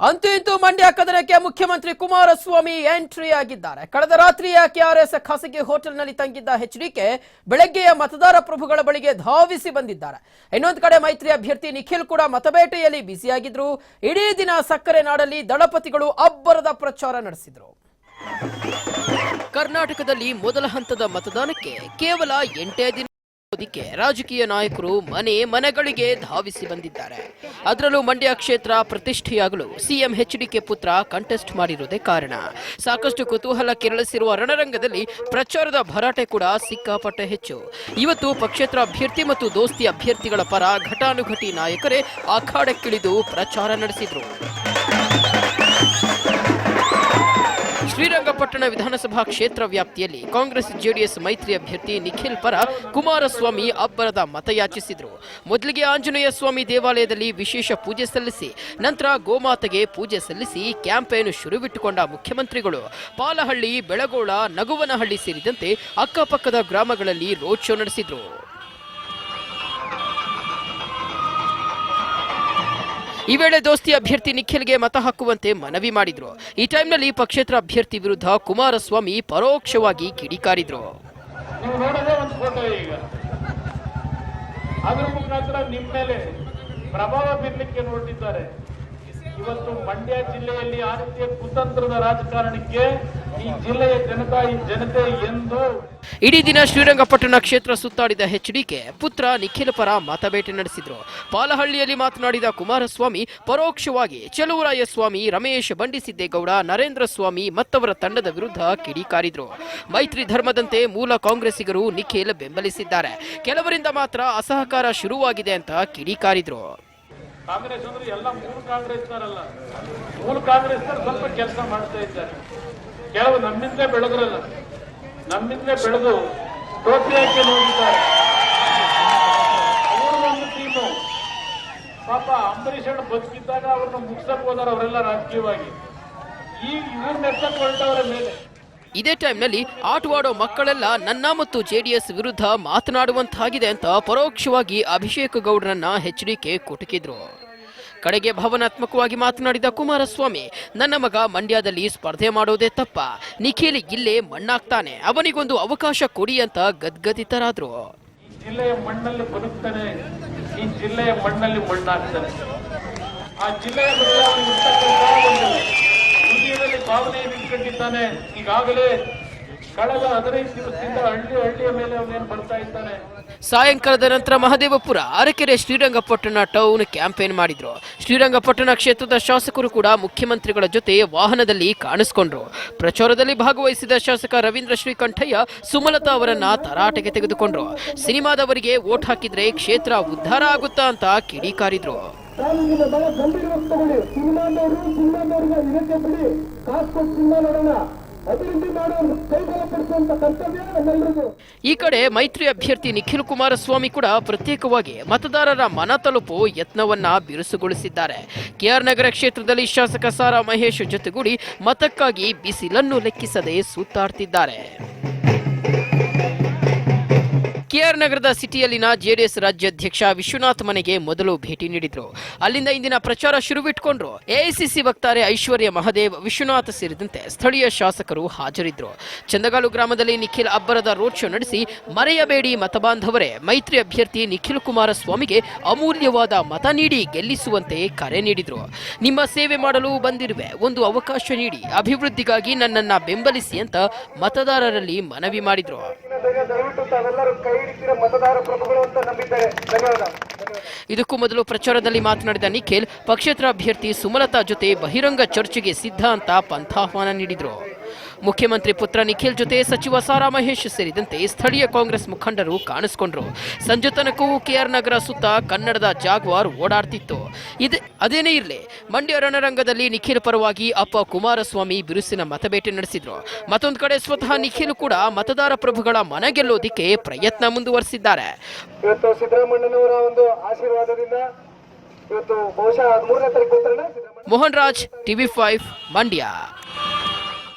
ಅಂತೂ ಇಂತೂ ಮಂಡ್ಯ ಕದನಕ್ಕೆ ಮುಖ್ಯಮಂತ್ರಿ ಕುಮಾರಸ್ವಾಮಿ ಎಂಟ್ರಿ ಆಗಿದ್ದಾರೆ. ಕಳೆದ ರಾತ್ರಿಯ ಕೆಆರ್ಎಸ್ ಖಾಸಗಿ ಹೋಟೆಲ್ನಲ್ಲಿ ತಂಗಿದ್ದ ಎಚ್ಡಿಕೆ ಬೆಳಗ್ಗೆಯ ಮತದಾರ ಪ್ರಭುಗಳ ಬಳಿಗೆ ಧಾವಿಸಿ ಬಂದಿದ್ದಾರೆ. ಇನ್ನೊಂದು ಕಡೆ ಮೈತ್ರಿ ಅಭ್ಯರ್ಥಿ ನಿಖಿಲ್ ಕೂಡ ಮತಬೇಟೆಯಲ್ಲಿ ಬ್ಯುಸಿಯಾಗಿದ್ರು. ಇಡೀ ದಿನ ಸಕ್ಕರೆ ನಾಡಲ್ಲಿ ದಳಪತಿಗಳು ಅಬ್ಬರದ ಪ್ರಚಾರ ನಡೆಸಿದ್ರು. ಕರ್ನಾಟಕದಲ್ಲಿ ಮೊದಲ ಹಂತದ ಮತದಾನಕ್ಕೆ ಕೇವಲ 8 ದಿನ ರಾಜಕೀಯ ನಾಯಕರು ಮನೆಗಳಿಗೆ ಧಾವಿಸಿ ಬಂದಿದ್ದಾರೆ. ಅದರಲ್ಲೂ ಮಂಡ್ಯ ಕ್ಷೇತ್ರ ಪ್ರತಿಷ್ಠೆಯಾಗಲು ಸಿಎಂ ಎಚ್ಡಿಕೆ ಪುತ್ರ ಕಂಟೆಸ್ಟ್ ಮಾಡಿರುವುದೇ ಕಾರಣ. ಸಾಕಷ್ಟು ಕುತೂಹಲ ಕೆರಳಿಸಿರುವ ರಣರಂಗದಲ್ಲಿ ಪ್ರಚಾರದ ಭರಾಟೆ ಕೂಡ ಸಿಕ್ಕಾಪಟ್ಟೆ ಹೆಚ್ಚು. ಇವತ್ತು ಪಕ್ಷೇತರ ಅಭ್ಯರ್ಥಿ ಮತ್ತು ದೋಸ್ತಿ ಅಭ್ಯರ್ಥಿಗಳ ಪರ ಘಟಾನುಘಟಿ ನಾಯಕರೇ ಅಖಾಡಕ್ಕಿಳಿದು ಪ್ರಚಾರ ನಡೆಸಿದ್ರು. ಶ್ರೀರಂಗಪಟ್ಟಣ ವಿಧಾನಸಭಾ ಕ್ಷೇತ್ರ ವ್ಯಾಪ್ತಿಯಲ್ಲಿ ಕಾಂಗ್ರೆಸ್ ಜೆಡಿಎಸ್ ಮೈತ್ರಿ ಅಭ್ಯರ್ಥಿ ನಿಖಿಲ್ ಪರ ಕುಮಾರಸ್ವಾಮಿ ಅಬ್ಬರದ ಮತಯಾಚಿಸಿದರು. ಮೊದಲಿಗೆ ಆಂಜನೇಯ ಸ್ವಾಮಿ ದೇವಾಲಯದಲ್ಲಿ ವಿಶೇಷ ಪೂಜೆ ಸಲ್ಲಿಸಿ ನಂತರ ಗೋಮಾತೆಗೆ ಪೂಜೆ ಸಲ್ಲಿಸಿ ಕ್ಯಾಂಪೇನ್ ಶುರುವಿಟ್ಟುಕೊಂಡ ಮುಖ್ಯಮಂತ್ರಿಗಳು ಪಾಲಹಳ್ಳಿ, ಬೆಳಗೋಳ, ನಗುವನಹಳ್ಳಿ ಸೇರಿದಂತೆ ಅಕ್ಕಪಕ್ಕದ ಗ್ರಾಮಗಳಲ್ಲಿ ರೋಡ್ ಶೋ ನಡೆಸಿದರು. ಈ ವೇಳೆ ದೋಸ್ತಿ ಅಭ್ಯರ್ಥಿ ನಿಖಿಲ್ಗೆ ಮತ ಹಾಕುವಂತೆ ಮನವಿ ಮಾಡಿದ್ರು. ಈ ಟೈಮ್ನಲ್ಲಿ ಪಕ್ಷೇತರ ಅಭ್ಯರ್ಥಿ ವಿರುದ್ಧ ಕುಮಾರಸ್ವಾಮಿ ಪರೋಕ್ಷವಾಗಿ ಕಿಡಿಕಾರಿದ್ರು. ಅದರ ಮುಖಾಂತರ ನಿಮ್ಮ ಮೇಲೆ ಪ್ರಭಾವ ಬೀರಲಿಕ್ಕೆ ನೋಡಿದ್ದಾರೆ. ಇವತ್ತು ಮಂಡ್ಯ ಜಿಲ್ಲೆಯಲ್ಲಿ ಆ ರೀತಿಯ ಕುತಂತ್ರದ ರಾಜಕಾರಣಕ್ಕೆ ಈ ಜಿಲ್ಲೆಯ ಜನತೆ ಎಂದು ಇಡೀ ದಿನ ಶ್ರೀರಂಗಪಟ್ಟಣ ಕ್ಷೇತ್ರ ಸುತ್ತಾಡಿದ ಎಚ್ಡಿಕೆ ಪುತ್ರ ನಿಖಿಲ್ ಪರ ಮತಬೇಟೆ ನಡೆಸಿದ್ರು. ಪಾಲಹಳ್ಳಿಯಲ್ಲಿ ಮಾತನಾಡಿದ ಕುಮಾರಸ್ವಾಮಿ ಪರೋಕ್ಷವಾಗಿ ಚಲುವರಾಯಸ್ವಾಮಿ, ರಮೇಶ್ ಬಂಡಿಸಿದ್ದೇಗೌಡ, ನರೇಂದ್ರ ಸ್ವಾಮಿ ಮತ್ತವರ ತಂಡದ ವಿರುದ್ಧ ಕಿಡಿಕಾರಿದ್ರು. ಮೈತ್ರಿ ಧರ್ಮದಂತೆ ಮೂಲ ಕಾಂಗ್ರೆಸ್ಸಿಗರು ನಿಖಿಲ್ ಬೆಂಬಲಿಸಿದ್ದಾರೆ. ಕೆಲವರಿಂದ ಮಾತ್ರ ಅಸಹಕಾರ ಶುರುವಾಗಿದೆ ಅಂತ ಕಿಡಿಕಾರಿದ್ರು. ಕಾಂಗ್ರೆಸ್ ಅಂದ್ರೆ ಎಲ್ಲ ಮೂಲ ಕಾಂಗ್ರೆಸ್ನವರಲ್ಲ, ಮೂಲ ಕಾಂಗ್ರೆಸ್ನವರು ಸ್ವಲ್ಪ ಕೆಲಸ ಮಾಡ್ತಾ ಇದ್ದಾರೆ. ಕೆಲವು ನಮ್ಮಿಂದ ಬೆಳೆದ್ರಲ್ಲ, ನಮ್ಮಿಂದ ಬೆಳೆದು ಟೋಪಿಯಾಕೆ ಹೋಗಿದ್ದಾರೆ. ಅವರು ಒಂದು ಟೀಮು ಪಾಪ ಅಂಬರೀಷ್ ಅಣ್ಣ ಬದುಕಿದ್ದಾಗ ಅವ್ರನ್ನ ಮುಗಿಸಕ್ ಹೋದಾರ ಅವರೆಲ್ಲ ರಾಜಕೀಯವಾಗಿ. ಈಗ ಇವ್ರನ್ನ ಎತ್ತಕ್ ಹೊರಟವರ ಮೇಲೆ ಇದೇ ಟೈಮ್ನಲ್ಲಿ ಆಟವಾಡೋ ಮಕ್ಕಳೆಲ್ಲ ನನ್ನ ಮತ್ತು ಜೆಡಿಎಸ್ ವಿರುದ್ಧ ಮಾತನಾಡುವಂತಾಗಿದೆ ಅಂತ ಪರೋಕ್ಷವಾಗಿ ಅಭಿಷೇಕ್ ಗೌಡ್ರನ್ನ ಎಚ್ಡಿಕೆ ಕುಟುಕಿದ್ರು. ಕಡೆಗೆ ಭಾವನಾತ್ಮಕವಾಗಿ ಮಾತನಾಡಿದ ಕುಮಾರಸ್ವಾಮಿ, ನನ್ನ ಮಗ ಮಂಡ್ಯದಲ್ಲಿ ಸ್ಪರ್ಧೆ ಮಾಡೋದೇ ತಪ್ಪ, ನಿಖಿಲ್ ಇಲ್ಲೇ ಮಣ್ಣಾಗ್ತಾನೆ, ಅವನಿಗೊಂದು ಅವಕಾಶ ಕೊಡಿ ಅಂತ ಗದ್ಗದಿತರಾದ್ರು. ಜಿಲ್ಲೆಯ ಮಣ್ಣಲ್ಲಿ ಬದುಕ್ತಾನೆ, ಈ ಜಿಲ್ಲೆಯ ಮಣ್ಣಲ್ಲಿ ಮಣ್ಣಾಗ್ತಾನೆ. ಆ ಜಿಲ್ಲೆಯ ಹೃದಯದಲ್ಲಿ ಭಾವನೆಯನ್ನು ಇಟ್ಕೊಂಡಿದ್ದಾನೆ. ಈಗಾಗಲೇ ಕಳೆದ 15 ದಿವಸದಿಂದ ಹಳ್ಳಿಯ ಮೇಲೆ ಅವನೇನು ಬರ್ತಾ ಇದ್ದಾನೆ. ಸಾಯಂಕಾಲದ ನಂತರ ಮಹದೇವಪುರ, ಅರಕೆರೆ, ಶ್ರೀರಂಗಪಟ್ಟಣ ಟೌನ್ ಕ್ಯಾಂಪೇನ್ ಮಾಡಿದ್ರು. ಶ್ರೀರಂಗಪಟ್ಟಣ ಕ್ಷೇತ್ರದ ಶಾಸಕರು ಕೂಡ ಮುಖ್ಯಮಂತ್ರಿಗಳ ಜೊತೆ ವಾಹನದಲ್ಲಿ ಕಾಣಿಸಿಕೊಂಡ್ರು. ಪ್ರಚಾರದಲ್ಲಿ ಭಾಗವಹಿಸಿದ ಶಾಸಕ ರವೀಂದ್ರ ಶ್ರೀಕಂಠಯ್ಯ ಸುಮಲತಾ ಅವರನ್ನ ತರಾಟೆಗೆ ತೆಗೆದುಕೊಂಡ್ರು. ಸಿನಿಮಾದವರಿಗೆ ವೋಟ್ ಹಾಕಿದ್ರೆ ಕ್ಷೇತ್ರ ಉದ್ಧಾರ ಆಗುತ್ತಾ ಅಂತ ಕಿಡಿಕಾರಿದ್ರು. ಈ ಕಡೆ ಮೈತ್ರಿ ಅಭ್ಯರ್ಥಿ ನಿಖಿಲ್ ಕುಮಾರಸ್ವಾಮಿ ಕೂಡ ಪ್ರತ್ಯೇಕವಾಗಿ ಮತದಾರರ ಮನ ತಲುಪೋ ಯತ್ನವನ್ನ ಬಿರುಸುಗೊಳಿಸಿದ್ದಾರೆ. ಕೆಆರ್ ನಗರ ಕ್ಷೇತ್ರದಲ್ಲಿ ಶಾಸಕ ಸಾರಾ ಮಹೇಶ್ ಜೊತೆಗೂಡಿ ಮತಕ್ಕಾಗಿ ಬಿಸಿಲನ್ನು ಲೆಕ್ಕಿಸದೆ ಸುತ್ತಾಡ್ತಿದ್ದಾರೆ. ಕೆಆರ್ ನಗರದ ಸಿಟಿಯಲ್ಲಿನ ಜೆಡಿಎಸ್ ರಾಜ್ಯಾಧ್ಯಕ್ಷ ವಿಶ್ವನಾಥ್ ಮನೆಗೆ ಮೊದಲು ಭೇಟಿ ನೀಡಿದ್ರು. ಅಲ್ಲಿಂದ ಇಂದಿನ ಪ್ರಚಾರ ಶುರುವಿಟ್ಕೊಂಡ್ರು. ಎಐಸಿಸಿ ವಕ್ತಾರೆ ಐಶ್ವರ್ಯ ಮಹದೇವ್, ವಿಶ್ವನಾಥ್ ಸೇರಿದಂತೆ ಸ್ಥಳೀಯ ಶಾಸಕರು ಹಾಜರಿದ್ರು. ಚಂದಗಾಲು ಗ್ರಾಮದಲ್ಲಿ ನಿಖಿಲ್ ಅಬ್ಬರದ ರೋಡ್ ಶೋ ನಡೆಸಿ, ಮರೆಯಬೇಡಿ ಮತಬಾಂಧವರೇ, ಮೈತ್ರಿ ಅಭ್ಯರ್ಥಿ ನಿಖಿಲ್ ಕುಮಾರಸ್ವಾಮಿಗೆ ಅಮೂಲ್ಯವಾದ ಮತ ನೀಡಿ ಗೆಲ್ಲಿಸುವಂತೆ ಕರೆ ನೀಡಿದ್ರು. ನಿಮ್ಮ ಸೇವೆ ಮಾಡಲು ಬಂದಿರುವೆ, ಒಂದು ಅವಕಾಶ ನೀಡಿ, ಅಭಿವೃದ್ಧಿಗಾಗಿ ನನ್ನನ್ನ ಬೆಂಬಲಿಸಿ ಅಂತ ಮತದಾರರಲ್ಲಿ ಮನವಿ ಮಾಡಿದ್ರು. ಇದಕ್ಕೂ ಮೊದಲು ಪ್ರಚಾರದಲ್ಲಿ ಮಾತನಾಡಿದ ನಿಖಿಲ್ ಪಕ್ಷೇತರ ಅಭ್ಯರ್ಥಿ ಸುಮಲತಾ ಜೊತೆ ಬಹಿರಂಗ ಚರ್ಚೆಗೆ ಸಿದ್ಧ ಅಂತ ಪಂಥಾಹ್ವಾನ ನೀಡಿದ್ರು. ಮುಖ್ಯಮಂತ್ರಿ ಪುತ್ರ ನಿಖಿಲ್ ಜೊತೆ ಸಚಿವ ಸಾರಾ ಮಹೇಶ್ ಸೇರಿದಂತೆ ಸ್ಥಳೀಯ ಕಾಂಗ್ರೆಸ್ ಮುಖಂಡರು ಕಾಣಿಸಿಕೊಂಡ್ರು. ಸಂಜೆ ತನಕವೂ ಕೆಆರ್ ನಗರ ಸುತ್ತ ಕನ್ನಡದ ಜಾಗ್ವಾರ್ ಓಡಾಡ್ತಿತ್ತು. ಅದೇನೇ ಇರಲಿ, ಮಂಡ್ಯ ರಣರಂಗದಲ್ಲಿ ನಿಖಿಲ್ ಪರವಾಗಿ ಅಪ್ಪ ಕುಮಾರಸ್ವಾಮಿ ಬಿರುಸಿನ ಮತಬೇಟೆ ನಡೆಸಿದ್ರು. ಮತ್ತೊಂದು ಕಡೆ ಸ್ವತಃ ನಿಖಿಲ್ ಕೂಡ ಮತದಾರ ಪ್ರಭುಗಳ ಮನ ಗೆಲ್ಲೋದಿಕ್ಕೆ ಪ್ರಯತ್ನ ಮುಂದುವರೆಸಿದ್ದಾರೆ. ಇವತ್ತು ಸಿದ್ದರಾಮಯ್ಯನವರ ಒಂದು ಆಶೀರ್ವಾದದಿಂದ ಇವತ್ತು ಬಹುಶಃ 3ನೇ ತಾರೀಕು ಮೋಹನ್ ರಾಜ್, TV5, ಮಂಡ್ಯ.